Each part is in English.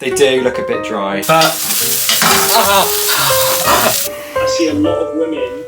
They do look a bit dry, but I see a lot of women.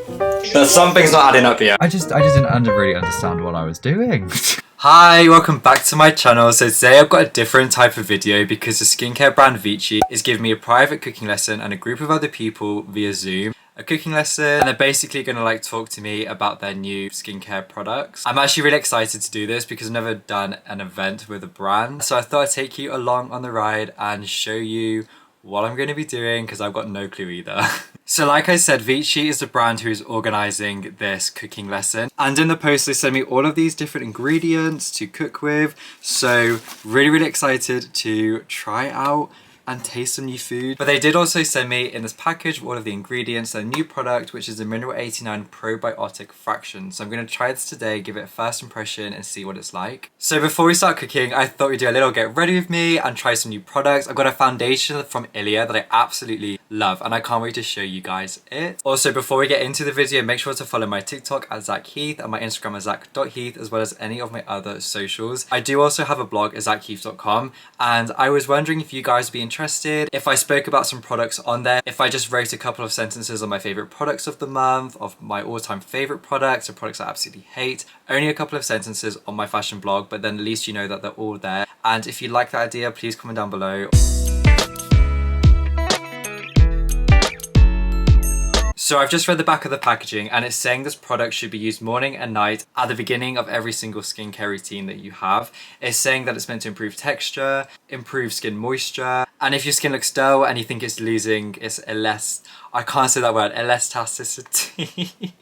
there's something's not adding up here. I just didn't really understand what I was doing. Hi, welcome back to my channel. So today I've got a different type of video because the skincare brand VICHY is giving me a private cooking lesson and a group of other people via Zoom. A cooking lesson, and they're basically going to talk to me about their new skincare products. I'm actually really excited to do this because I've never done an event with a brand. So I thought I'd take you along on the ride and show you what I'm going to be doing because I've got no clue either. So like I said, VICHY is the brand who is organising this cooking lesson. And in the post they send me all of these different ingredients to cook with. So really excited to try it out and taste some new food. But they did also send me in this package all of the ingredients, their new product, which is the Mineral 89 Probiotic Fraction. So I'm going to try this today, give it a first impression and see what it's like. So before we start cooking, I thought we'd do a little get ready with me and try some new products. I've got a foundation from Ilia that I absolutely love and I can't wait to show you guys it. Also, before we get into the video, make sure to follow my TikTok at Zach Heath and my Instagram at Zach.Heath, as well as any of my other socials. I do also have a blog at zachheath.com, and I was wondering if you guys would be interested if I spoke about some products on there, if I just wrote a couple of sentences on my favorite products of the month, of my all-time favorite products or products I absolutely hate. Only a couple of sentences on my fashion blog, but then at least you know that they're all there. And if you like that idea, please comment down below. So I've just read the back of the packaging and it's saying this product should be used morning and night at the beginning of every single skincare routine that you have. It's saying that it's meant to improve texture, improve skin moisture, and if your skin looks dull and you think it's losing its I can't say that word, elasticity,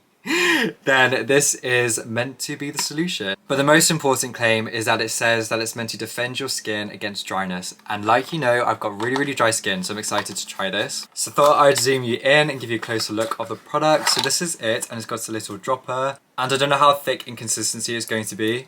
then this is meant to be the solution. But the most important claim is that it says that it's meant to defend your skin against dryness. And like you know, I've got really dry skin, so I'm excited to try this. So I thought I'd zoom you in and give you a closer look of the product. So this is it, and it's got a little dropper. And I don't know how thick in consistency it's going to be.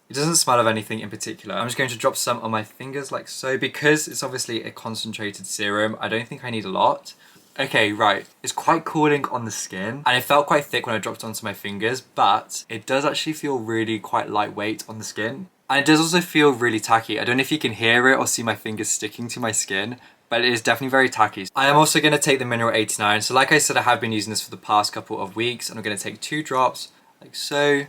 It doesn't smell of anything in particular. I'm just going to drop some on my fingers like so. Because it's obviously a concentrated serum, I don't think I need a lot. Okay, right, it's quite cooling on the skin and it felt quite thick when I dropped it onto my fingers, but it does actually feel really quite lightweight on the skin. And it does also feel really tacky. I don't know if you can hear it or see my fingers sticking to my skin, but it is definitely very tacky. I am also going to take the Mineral 89. So like I said, I have been using this for the past couple of weeks and I'm going to take 2 drops like so.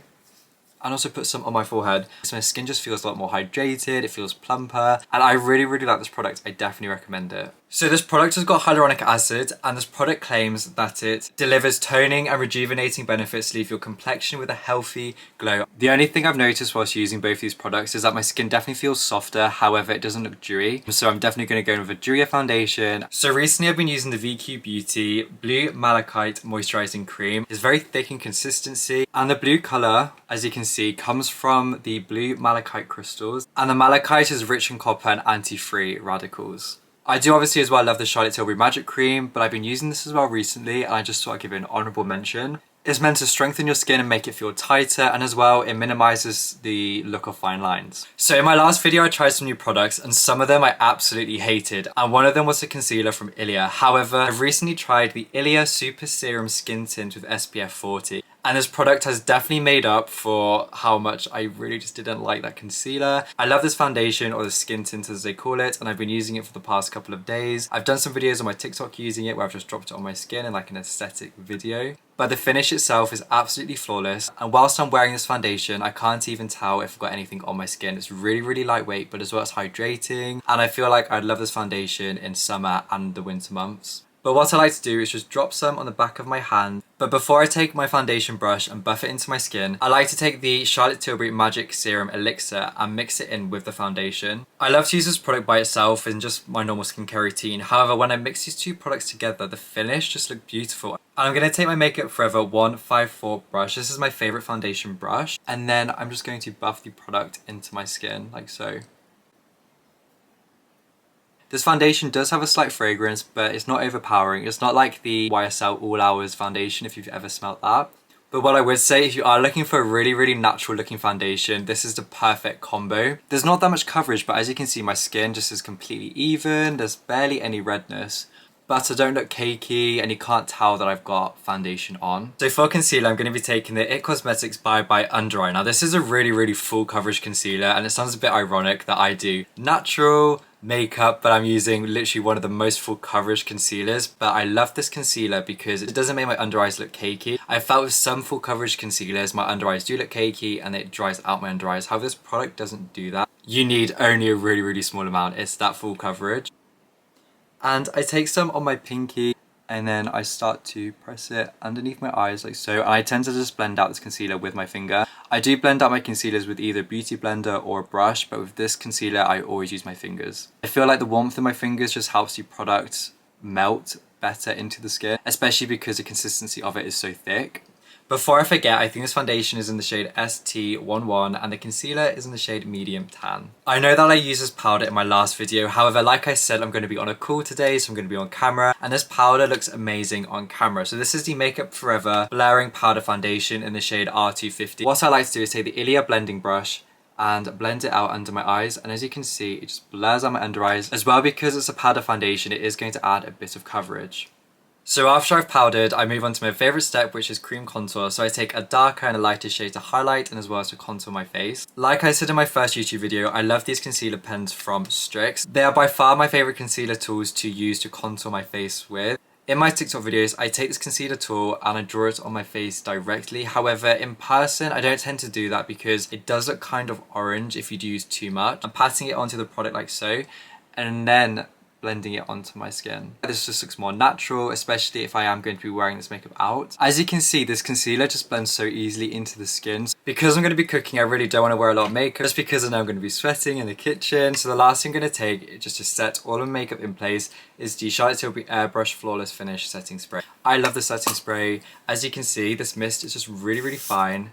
And also put some on my forehead. So my skin just feels a lot more hydrated, it feels plumper, and I really like this product. I definitely recommend it. So this product has got hyaluronic acid, and this product claims that it delivers toning and rejuvenating benefits to leave your complexion with a healthy glow. The only thing I've noticed whilst using both these products is that my skin definitely feels softer, however it doesn't look dewy. So I'm definitely going to go in with a dewier foundation. So recently I've been using the VQ Beauty Blue Malachite Moisturizing Cream. It's very thick in consistency, and the blue colour, as you can see, comes from the blue malachite crystals, and the malachite is rich in copper and anti-free radicals. I do obviously as well love the Charlotte Tilbury Magic Cream, but I've been using this as well recently and I just thought I'd give it an honourable mention. It's meant to strengthen your skin and make it feel tighter, and as well it minimises the look of fine lines. So in my last video I tried some new products and some of them I absolutely hated, and one of them was a concealer from Ilia. However, I've recently tried the Ilia Super Serum Skin Tint with SPF 40. And this product has definitely made up for how much I really just didn't like that concealer. I love this foundation, or the skin tint as they call it, and I've been using it for the past couple of days. I've done some videos on my TikTok using it where I've just dropped it on my skin in like an aesthetic video. But the finish itself is absolutely flawless, and whilst I'm wearing this foundation I can't even tell if I've got anything on my skin. It's really lightweight, but as well as hydrating, and I feel like I'd love this foundation in summer and the winter months. But what I like to do is just drop some on the back of my hand. But before I take my foundation brush and buff it into my skin, I like to take the Charlotte Tilbury Magic Serum Elixir and mix it in with the foundation. I love to use this product by itself in just my normal skincare routine. However, when I mix these two products together, the finish just looks beautiful. And I'm going to take my Makeup Forever 154 brush. This is my favourite foundation brush. And then I'm just going to buff the product into my skin like so. This foundation does have a slight fragrance, but it's not overpowering. It's not like the YSL All Hours foundation, if you've ever smelled that. But what I would say, if you are looking for a really natural looking foundation, this is the perfect combo. There's not that much coverage, but as you can see, my skin just is completely even. There's barely any redness. but I don't look cakey and you can't tell that I've got foundation on. So for concealer, I'm going to be taking the It Cosmetics by Under Eye. Now this is a really full coverage concealer, and it sounds a bit ironic that I do natural makeup but I'm using literally one of the most full coverage concealers. But I love this concealer because it doesn't make my under eyes look cakey. I felt with some full coverage concealers my under eyes do look cakey and it dries out my under eyes. However, this product doesn't do that. You need only a really small amount. It's that full coverage. And I take some on my pinky and then I start to press it underneath my eyes like so. And I tend to just blend out this concealer with my finger. I do blend out my concealers with either a beauty blender or a brush, but with this concealer I always use my fingers. I feel like the warmth of my fingers just helps the product melt better into the skin, especially because the consistency of it is so thick. Before I forget, I think this foundation is in the shade ST11 and the concealer is in the shade Medium Tan. I know that I used this powder in my last video, however, like I said, I'm going to be on a call today, so I'm going to be on camera, and this powder looks amazing on camera. So this is the Makeup Forever Blurring Powder Foundation in the shade R250. What I like to do is take the Ilia blending brush and blend it out under my eyes, and as you can see, it just blurs out my under eyes. As well, because it's a powder foundation, it is going to add a bit of coverage. So after I've powdered, I move on to my favourite step, which is cream contour. So I take a darker and a lighter shade to highlight and as well as to contour my face. Like I said in my first YouTube video, I love these concealer pens from Strix. They are by far my favourite concealer tools to use to contour my face with. In my TikTok videos, I take this concealer tool and I draw it on my face directly. However, in person, I don't tend to do that because it does look kind of orange if you do use too much. I'm patting it onto the product like so, and then blending it onto my skin. This just looks more natural, especially if I am going to be wearing this makeup out. As you can see, this concealer just blends so easily into the skin. Because I'm going to be cooking, I really don't want to wear a lot of makeup, just because I know I'm going to be sweating in the kitchen. So the last thing I'm going to take, just to set all of my makeup in place, is the Charlotte Tilbury Airbrush Flawless Finish Setting Spray. I love the setting spray. As you can see, this mist is just really fine.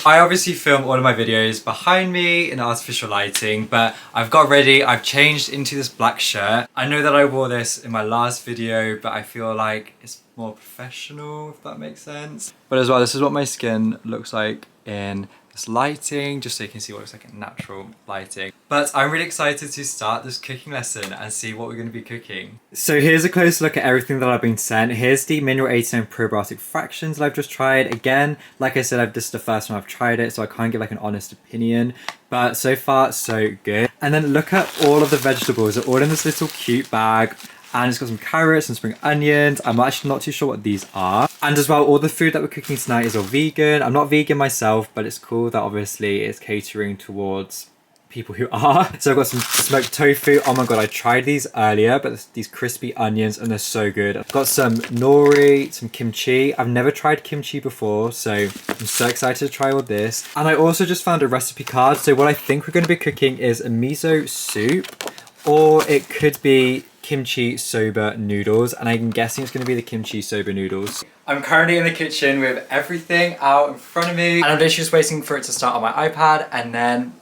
I obviously film all of my videos behind me in artificial lighting, but I've got ready, I've changed into this black shirt. I know that I wore this in my last video, but I feel like it's more professional, if that makes sense. But as well, this is what my skin looks like in this lighting, just so you can see what it looks like in natural lighting. But I'm really excited to start this cooking lesson and see what we're going to be cooking. So here's a close look at everything that I've been sent. Here's the Mineral 89 Probiotic Fractions that I've just tried. Again, like I said, this is the first time I've tried it, so I can't give like an honest opinion. But so far, so good. And then look at all of the vegetables. They're all in this little cute bag. And it's got some carrots and spring onions. I'm actually not too sure what these are. And as well, all the food that we're cooking tonight is all vegan. I'm not vegan myself, but it's cool that obviously it's catering towards people who are. So I've got some smoked tofu. Oh my god, I tried these earlier, but these crispy onions and they're so good. I've got some nori, some kimchi. I've never tried kimchi before, so I'm so excited to try all this. And I also just found a recipe card. So what I think we're going to be cooking is a miso soup, or it could be kimchi soba noodles, and I'm guessing it's going to be the kimchi soba noodles. I'm currently in the kitchen with everything out in front of me, and I'm literally just waiting for it to start on my iPad and then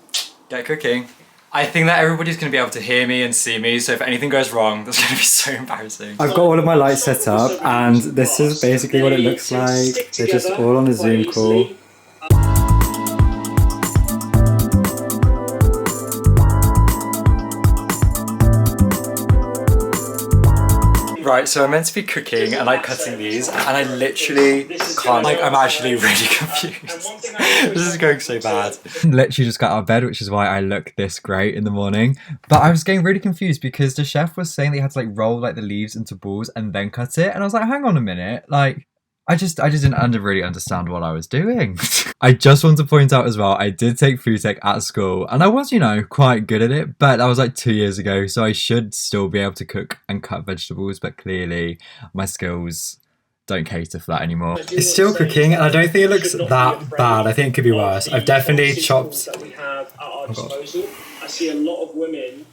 get cooking. I think that everybody's going to be able to hear me and see me, so if anything goes wrong, that's going to be so embarrassing. I've got all of my lights set up, and this is basically what it looks like. They're just all on a Zoom call. Right, so I'm meant to be cooking and like cutting these, and I literally can't, like, I'm actually really confused. This is going so bad. Literally just got out of bed, which is why I look this great in the morning. But I was getting really confused because the chef was saying that you had to like roll like the leaves into balls and then cut it. And I was like, hang on a minute, like, I just didn't really understand what I was doing. I just want to point out as well, I did take food tech at school and I was, you know, quite good at it, but that was like 2 years ago. So I should still be able to cook and cut vegetables, but clearly my skills don't cater for that anymore. It's still cooking and I don't think it looks that bad. I think it could be worse. I've definitely chopped... I see a lot of women.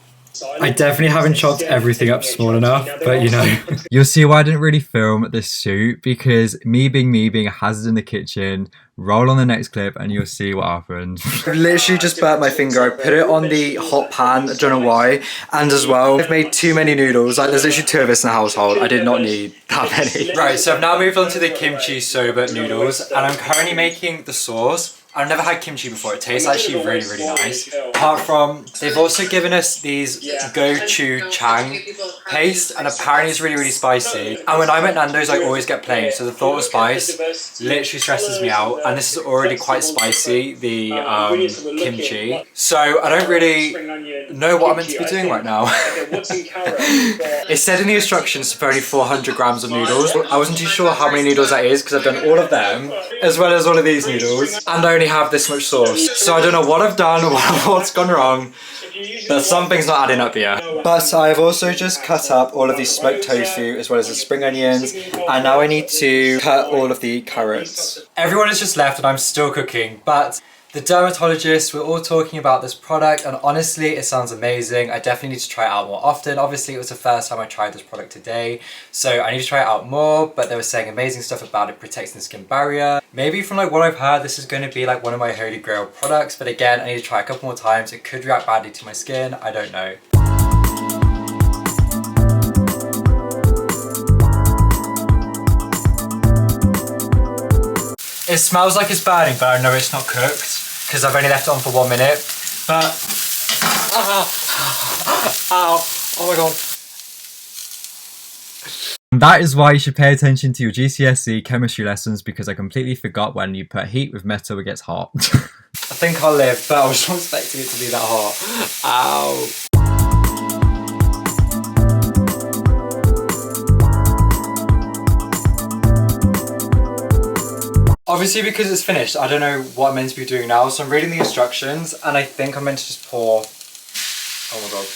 I definitely haven't chopped everything up small enough, but you know. You'll see why I didn't really film this shoot, because me being a hazard in the kitchen. Roll on the next clip and you'll see what happened. I've literally just burnt my finger. I put it on the hot pan, I don't know why. And as well, I've made too many noodles. Like, there's literally 2 of us in the household. I did not need that many. Right, so I've now moved on to the kimchi soba noodles, and I'm currently making the sauce. I've never had kimchi before. It tastes actually really, really nice. Apart from, they've also given us these gochujang paste, and apparently it's really, really spicy. And when I'm at Nando's, I always get plain, so the thought of spice literally stresses me out. And this is already quite spicy, the kimchi. So I don't really know what I'm meant to be doing right now. It said in the instructions for only 400 grams of noodles. I wasn't too sure how many noodles that is because I've done all of them, as well as all of these noodles, and I only have this much sauce. So I don't know what I've done or what's gone wrong, but something's not adding up here. But I've also just cut up all of these smoked tofu as well as the spring onions, and now I need to cut all of the carrots. Everyone has just left and I'm still cooking, but the dermatologist, we're all talking about this product, and honestly, it sounds amazing. I definitely need to try it out more often. Obviously, it was the first time I tried this product today, so I need to try it out more, but they were saying amazing stuff about it protecting the skin barrier. Maybe from like what I've heard, this is going to be like one of my holy grail products, but again, I need to try a couple more times. It could react badly to my skin, I don't know. It smells like it's burning, but I know it's not cooked because I've only left it on for 1 minute. But ow, oh my god. That is why you should pay attention to your GCSE chemistry lessons, because I completely forgot when you put heat with metal it gets hot. I think I'll live, but I was not expecting it to be that hot. Ow. Obviously, because it's finished, I don't know what I'm meant to be doing now, so I'm reading the instructions, and I think I'm meant to just pour... Oh my god.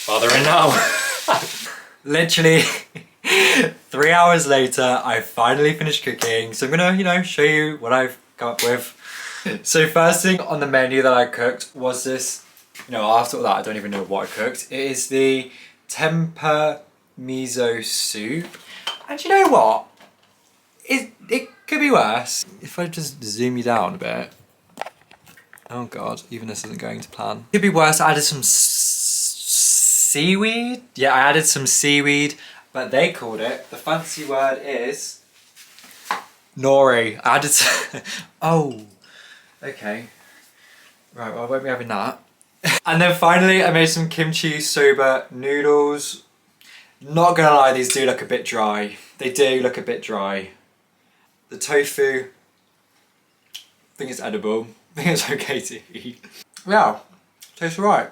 Well, they're in now. Literally, 3 hours later, I finally finished cooking, so I'm gonna, you know, show you what I've come up with. So first thing on the menu that I cooked was this, you know, after all that, I don't even know what I cooked. It is the tempeh miso soup, and you know what? It could be worse. If I just zoom you down a bit. Oh god, even this isn't going to plan. Could be worse. I added some seaweed. Yeah, I added some seaweed, but they called it, the fancy word is nori. I added oh, okay. Right, well I won't be having that. And then finally I made some kimchi soba noodles. Not gonna lie, these do look a bit dry. They do look a bit dry. The tofu, I think it's edible. I think it's okay to eat. Yeah, tastes alright.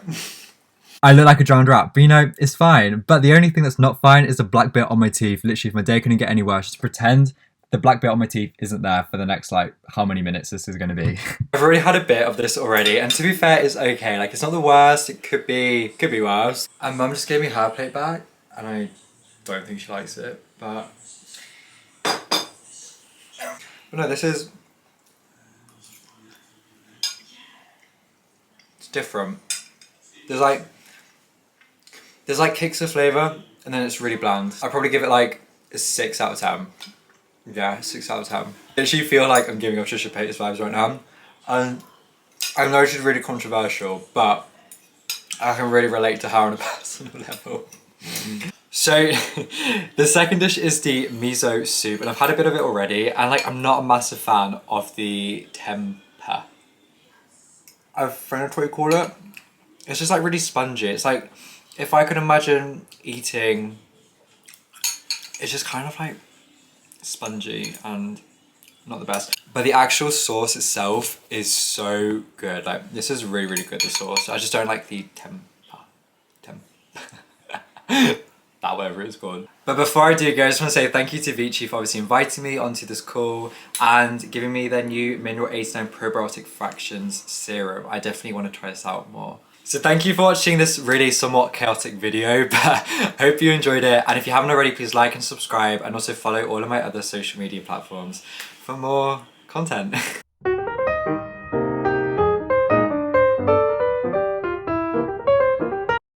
I look like a drowned rat, but you know, it's fine. But the only thing that's not fine is the black bit on my teeth. Literally, if my day couldn't get any worse, just pretend the black bit on my teeth isn't there for the next, like, how many minutes this is going to be. I've already had a bit of this already, and to be fair, it's okay. Like, it's not the worst. It could be worse. And Mum just gave me her plate back, and I don't think she likes it, but no, this is... It's different. There's like kicks of flavour, and then it's really bland. I'd probably give it like a 6 out of 10. Yeah, 6 out of 10. I literally feel like I'm giving off Trisha Paytas vibes right now. And I know she's really controversial, but I can really relate to her on a personal level. So the second dish is the miso soup, and I've had a bit of it already, and like I'm not a massive fan of the tempeh. I don't know what you call it. It's just like really spongy. It's like if I could imagine eating, it's just kind of like spongy and not the best. But the actual sauce itself is so good. Like this is really, really good, the sauce. I just don't like the tempeh. That whatever it's called. But before I do go, I just want to say thank you to Vichy for obviously inviting me onto this call and giving me their new Mineral 89 Probiotic Fractions Serum. I definitely want to try this out more. So thank you for watching this really somewhat chaotic video, but hope you enjoyed it. And if you haven't already, please like and subscribe, and also follow all of my other social media platforms for more content.